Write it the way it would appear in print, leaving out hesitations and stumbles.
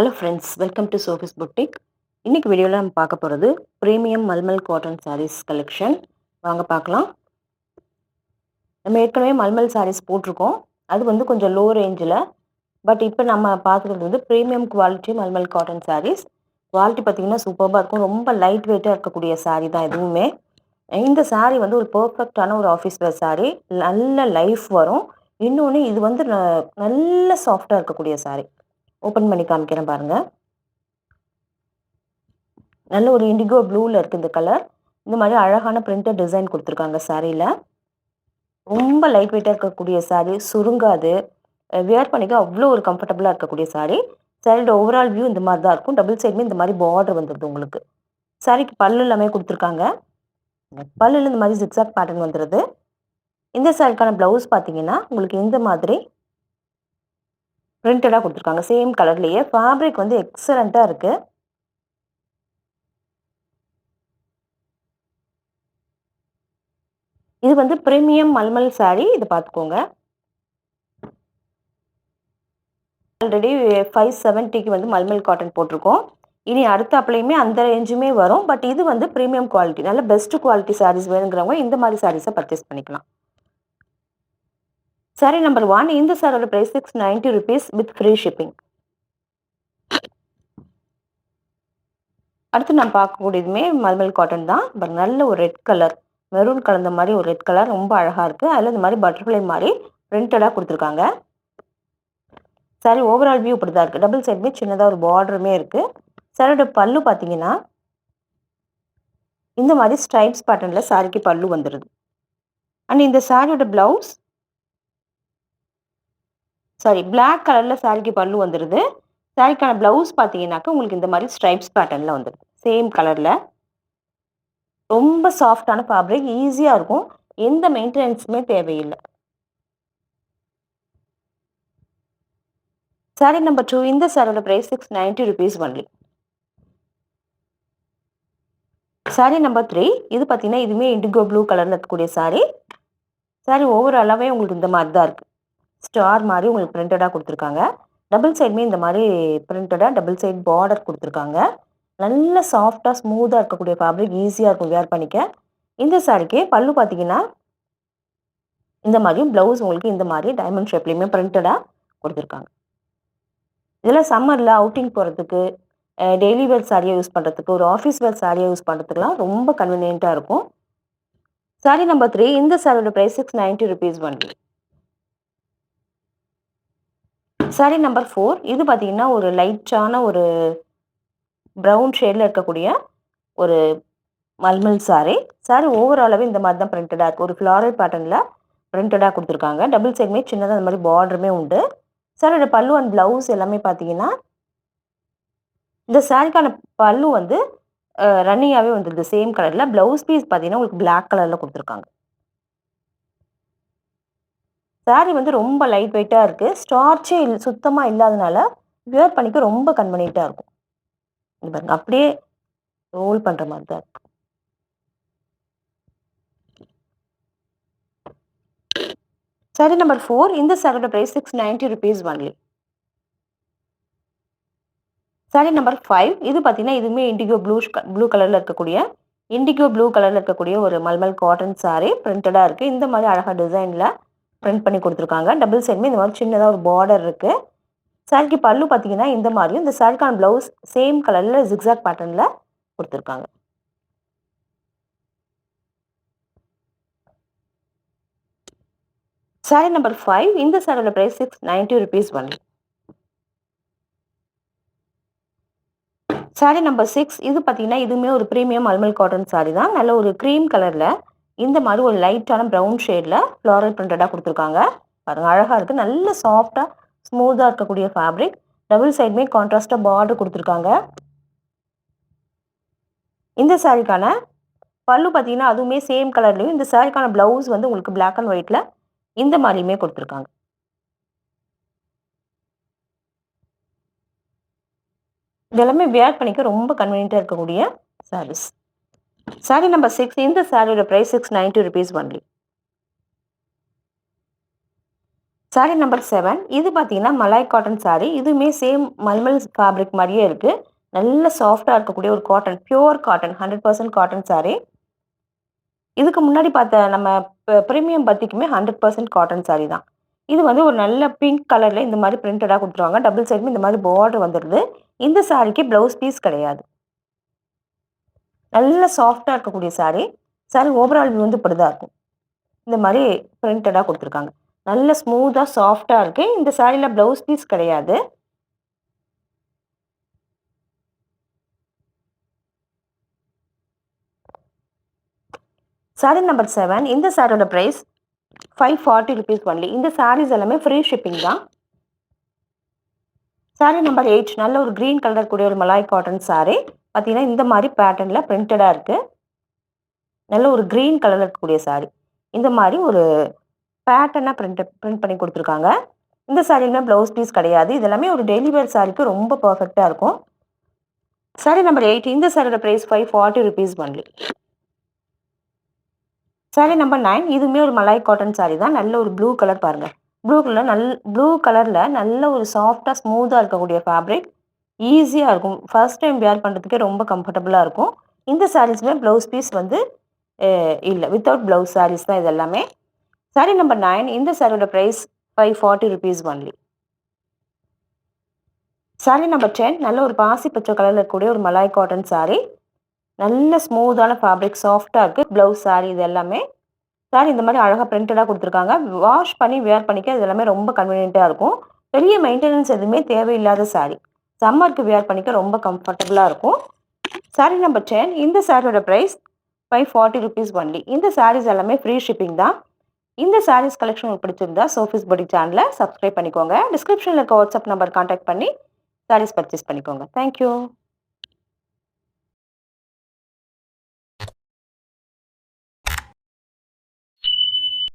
Hello friends, welcome to Sophie's boutique. இன்னைக்கு வீடியோவில் நம்ம பார்க்க போகிறது premium mulmul cotton saris collection. வாங்க பார்க்கலாம். நம்ம ஏற்கனவே மல்மல் சாரீஸ் போட்டிருக்கோம். அது வந்து கொஞ்சம் லோ ரேஞ்சில். பட் இப்போ நம்ம பார்க்குறது வந்து premium quality mulmul cotton saris. Quality பார்த்திங்கன்னா சூப்பராக இருக்கும். ரொம்ப லைட் வெயிட்டாக இருக்கக்கூடிய சாரீ தான் எதுவுமே. இந்த சாரீ வந்து ஒரு பர்ஃபெக்டான ஒரு ஆஃபீஸ் வேர் சாரீ. நல்ல லைஃப் வரும். இன்னொன்று இது வந்து நல்ல சாஃப்டாக இருக்கக்கூடிய சாரீ. ஓப்பன் பண்ணி காமிக்கிறேன் பாருங்கள். நல்ல ஒரு இண்டிகோ ப்ளூவில் இருக்குது இந்த கலர். இந்த மாதிரி அழகான பிரிண்டட் டிசைன் கொடுத்துருக்காங்க சாரியில். ரொம்ப லைட் வெயிட்டாக இருக்கக்கூடிய சாரீ, சுருங்காது, வியர் பண்ணிக்க அவ்வளோ ஒரு கம்ஃபர்டபுளாக இருக்கக்கூடிய சாரீ. சாரியோட ஓவரால் வியூ இந்த மாதிரி தான் இருக்கும். டபுள் சைடுமே இந்த மாதிரி பார்டர் வந்துடுது உங்களுக்கு. சாரிக்கு பல்லு எல்லாமே கொடுத்துருக்காங்க. பல்லில் இந்த மாதிரி ஜிக்ஸாக் பேட்டர்ன் வந்துடுது. இந்த சாரிக்கான ப்ளவுஸ் பார்த்தீங்கன்னா உங்களுக்கு இந்த மாதிரி பிரிண்டடாக கொடுத்துருக்காங்க. சேம் கலர்லேயே. ஃபேப்ரிக் வந்து எக்ஸலண்ட்டாக இருக்குது. இது வந்து பிரீமியம் மல்மல் சாரீ. இது பார்த்துக்கோங்க. ஆல்ரெடி 570க்கு வந்து மல்மல் காட்டன் போட்டிருக்கோம். இனி அடுத்த அப்ளையுமே அந்த ரேஞ்சுமே வரும். பட் இது வந்து ப்ரீமியம் குவாலிட்டி, நல்ல பெஸ்ட் குவாலிட்டி சாரீஸ் வேணுங்கிறவங்க இந்த மாதிரி சாரீஸை பர்ச்சேஸ் பண்ணிக்கலாம். சாரீ நம்பர் 1. இந்த சாரியோட price 690 rupees with free shipping. அடுத்து நான் பார்க்கக்கூடியதுமே மல்மல் காட்டன் தான். பட் நல்ல ஒரு ரெட் கலர், மெரூன் கலந்த மாதிரி ஒரு ரெட் கலர், ரொம்ப அழகாக இருக்குது. அதில் இந்த மாதிரி பட்டர்ஃப்ளை மாதிரி பிரிண்டடாக கொடுத்துருக்காங்க. சாரி ஓவரால் வியூ இப்படி தான் இருக்குது. டபுள் சைடுமே சின்னதாக ஒரு பார்டருமே இருக்குது. சாரியோட பல்லு பார்த்தீங்கன்னா இந்த மாதிரி ஸ்ட்ரைப்ஸ் பேட்டர்னில் சாரிக்கு பல்லு வந்துடுது. அண்ட் இந்த சாரியோட ப்ளவுஸ் பிளாக் கலரில் சாரிக்கு பல்லு வந்துடுது. சாரிக்கான ப்ளவுஸ் பார்த்தீங்கன்னாக்கா உங்களுக்கு இந்த மாதிரி ஸ்ட்ரைப்ஸ் பேட்டர்னில் வந்துடுது. சேம் கலரில். ரொம்ப சாஃப்டான ஃபேப்ரிக், ஈஸியாக இருக்கும். எந்த மெயின்டெனன்ஸுமே தேவையில்லை. சாரீ நம்பர் 2. இந்த சாரியோட price 690 rupees only. Sari number 3. இது பார்த்தீங்கன்னா இதுவுமே இண்டிகோ ப்ளூ கலரில் இருக்கக்கூடிய சாரீ. சாரீ ஓவராலாகவே உங்களுக்கு இந்த மாதிரி தான் இருக்குது. ஸ்டார் மாதிரி உங்களுக்கு பிரிண்டடாக கொடுத்துருக்காங்க. டபுள் சைடுமே இந்த மாதிரி பிரிண்டடாக டபுள் சைடு பார்டர் கொடுத்துருக்காங்க. நல்ல சாஃப்டாக ஸ்மூத்தாக இருக்கக்கூடிய ஃபேப்ரிக், ஈஸியாக இருக்கும் வேர் பண்ணிக்க. இந்த சாரிக்கு பல்லு பார்த்தீங்கன்னா இந்த மாதிரியும், ப்ளவுஸ் உங்களுக்கு இந்த மாதிரி டைமண்ட் ஷேப்லேயுமே பிரிண்டடாக கொடுத்துருக்காங்க. இதில் சம்மரில் அவுட்டிங் போகிறதுக்கு, டெய்லி வேர் சாரியை யூஸ் பண்ணுறதுக்கு, ஒரு ஆஃபீஸ் வேர் சாரியை யூஸ் பண்ணுறதுக்குலாம் ரொம்ப கன்வீனியண்ட்டாக இருக்கும். சாரீ நம்பர் 3. இந்த சாரியோட price 690 rupees only. Sari number 4. இது பார்த்தீங்கன்னா ஒரு லைட்டான ஒரு ப்ரௌன் ஷேடில் இருக்கக்கூடிய ஒரு மல்மல் சாரீ. சாரீ ஓவராலாகவே இந்த மாதிரி தான் பிரிண்டடாக இருக்குது. ஒரு ஃப்ளாரல் பேட்டர்னில் பிரிண்டடாக கொடுத்துருக்காங்க. டபுள் சைடுமே சின்னதாக இந்த மாதிரி பார்டருமே உண்டு. சாரியோட பல்லு அண்ட் ப்ளவுஸ் எல்லாமே பார்த்தீங்கன்னா இந்த சாரிக்கான பல்லு வந்து ரன்னிங்காகவே வந்துடுது சேம் கலரில். ப்ளவுஸ் பீஸ் பார்த்தீங்கன்னா உங்களுக்கு பிளாக் கலரில் கொடுத்துருக்காங்க. சாரீ வந்து ரொம்ப லைட் வெயிட்டாக இருக்குது. ஸ்டார்ச்சே சுத்தமாக இல்லாதனால வியர் பண்ணிக்க ரொம்ப கன்வீனியண்ட்டாக இருக்கும். இது பாருங்க, அப்படியே ரோல் பண்ணுற மாதிரி தான் இருக்குது. சாரீ நம்பர் 4. இந்த சாரியோட price 690 rupees only. Sari number 5. இது பார்த்தீங்கன்னா இதுவுமே இண்டிகோ ப்ளூ கலரில் இருக்கக்கூடிய ஒரு மல்மல் காட்டன் சாரீ. பிரிண்டடாக இருக்குது. இந்த மாதிரி அழகாக டிசைனில் பிரிண்ட் பண்ணி கொடுத்துருக்காங்க. டபுள் சைடுமே இந்த மாதிரி சின்னதாக ஒரு பார்டர் இருக்குது. சாரிக்கு பல்லு பார்த்தீங்கன்னா இந்த மாதிரியும், இந்த சாரிக்கான ப்ளவுஸ் சேம் கலரில் ஜிக்ஸாக் பேட்டர்னில் கொடுத்துருக்காங்க. சாரீ நம்பர் 5. இந்த சாரியோட price 690 rupees only. Sari number 6. இது பார்த்தீங்கன்னா இதுவுமே ஒரு ப்ரீமியம் மல்மல் காட்டன் சாரீ தான். நல்ல ஒரு க்ரீம் கலரில் இந்த மாதிரி ஒரு லைட்டான ப்ரௌன் ஷேடில் ஃப்ளாரல் பிரிண்டடாக கொடுத்துருக்காங்க. பாருங்கள், அழகாக இருக்குது. நல்ல சாஃப்டாக ஸ்மூத்தாக இருக்கக்கூடிய ஃபேப்ரிக். டபுள் சைடுமே கான்ட்ராஸ்டாக பார்டர் கொடுத்துருக்காங்க. இந்த சாரிக்கான பல்லு பார்த்தீங்கன்னா அதுவுமே சேம் கலர்லேயும், இந்த சாரிக்கான ப்ளவுஸ் வந்து உங்களுக்கு பிளாக் அண்ட் ஒயிட்டில் இந்த மாதிரியுமே கொடுத்துருக்காங்க. இதெல்லாமே வியர் பண்ணிக்க ரொம்ப கன்வீனியண்ட்டாக இருக்கக்கூடிய சாரீஸ். சாரீ நம்பர் 6. இந்த சாரியோட price 690 rupees only. Sari number 7 இது பார்த்தீங்கன்னா மலாய் காட்டன் சாரி. இதுவுமே சேம் மல்மல் ஃபேப்ரிக் மாரியே இருக்கு. நல்ல சாஃப்ட்டா இருக்கக்கூடிய ஒரு cotton, pure cotton 100% cotton sari. இதுக்கு முன்னாடி பார்த்த நம்ம பிரீமியம் பத்திக்குமே 100% காட்டன் சாரி தான். இது வந்து ஒரு நல்ல பிங்க் கலர்ல இந்த மாரி பிரிண்டடா குடுத்துருவாங்க. டபுள் சைடுமே இந்த மாரி பார்டர் வந்துருது. இந்த சாரிக்கு ப்ளவுஸ் பீஸ் கிடையாது. நல்ல சாஃப்ட்டா இருக்கக்கூடிய சாரி. சாரி ஓவரால் வியூ வந்து இப்படிதான் இருக்கும். இந்த மாரி பிரிண்டடா குடுத்துருக்காங்க. நல்ல ஸ்மூத்தா, சாஃப்ட்டா இருக்கு. இந்த சாரில ப்ளவுஸ் பீஸ் கிடையாது. சாரி நம்பர் 7 இந்த சாரியோட பிரைஸ் ₹540 ஒன்லி. இந்த சாரீஸ் எல்லாமே ஃப்ரீ ஷிப்பிங் தான். சாரி நம்பர் 8 நல்ல ஒரு கிரீன் கலர் கூடிய ஒரு மலாய் காட்டன் சாரி. பார்த்தீங்கன்னா, இந்த மாரி பேட்டர்ன்ல பிரிண்டடா இருக்கு. நல்ல ஒரு கிரீன் கலர்ல இருக்கக்கூடிய சாரி. இந்த மாரி ஒரு பேட்டர்னா பிரிண்ட் பண்ணி குடுத்துருக்காங்க. இந்த சாரில ப்ளவுஸ் பீஸ் கிடையாது. இது எல்லாமே ஒரு டெய்லி வேர் சாரிக்கு ரொம்ப பெர்ஃபெக்ட்டா இருக்கும். சாரி நம்பர் 8 இந்த சாரியோட பிரைஸ் ₹540 ஒன்லி. சாரி நம்பர் 9 இதுவுமே ஒரு மலாய் காட்டன் சாரி தான். நல்ல ஒரு ப்ளூ கலர் பாருங்க. ப்ளூ கலர்ல நல்ல ஒரு சாஃப்ட்டா, ஸ்மூத்தா இருக்கக்கூடிய ஃபேப்ரிக். ஈஸியா இருக்கும். ஃபர்ஸ்ட் டைம் வியர் பண்றதுக்கே ரொம்ப கம்ஃபர்டபுளா இருக்கும். இந்த சாரீஸ்மே ப்ளவுஸ் பீஸ் வந்து இல்ல. வித்தவுட் ப்ளவுஸ் சாரீஸ் தான் இது எல்லாமே. சாரி நம்பர் 9 இந்த சாரியோட பிரைஸ் ₹540 ஒன்லி. சாரி நம்பர் 10 நல்ல ஒரு பாசி பச்சை கலர்ல இருக்கக்கூடிய ஒரு மலாய் காட்டன் சாரி. நல்ல ஸ்மூத்தான ஃபேப்ரிக் சாஃப்ட்டா இருக்கு. ப்ளவுஸ் சாரி இது எல்லாமே. சாரி இந்த மாரி அழகா பிரிண்டடா குடுத்துருக்காங்க. வாஷ் பண்ணி வியர் பண்ணிக்க இது எல்லாமே ரொம்ப கன்வீனியன்ட்டா இருக்கும். பெரிய மெயின்டனன்ஸ் எதுவுமே தேவையில்லாத சாரி. சம்மருக்கு வியர் பண்ணிக்க ரொம்ப கம்ஃபர்டபுளா இருக்கும். சாரி நம்பர் 10 இந்த சாரியோட பிரைஸ் ₹540 ஒன்லி. இந்த சாரீஸ் எல்லாமே ஃப்ரீ ஷிப்பிங் தான். இந்த சாரீஸ் கலெக்ஷன் உங்களுக்கு பிடிச்சிருந்தா சோஃபிஸ் பொட்டிக் சேனல சப்ஸ்கிரைப் பண்ணிக்கோங்க. டிஸ்கிரிப்ஷன்ல இருக்க வாட்ஸ்அப் நம்பர் கான்டாக்ட் பண்ணி சாரீஸ் பர்ச்சேஸ் பண்ணிக்கோங்க. Thank you.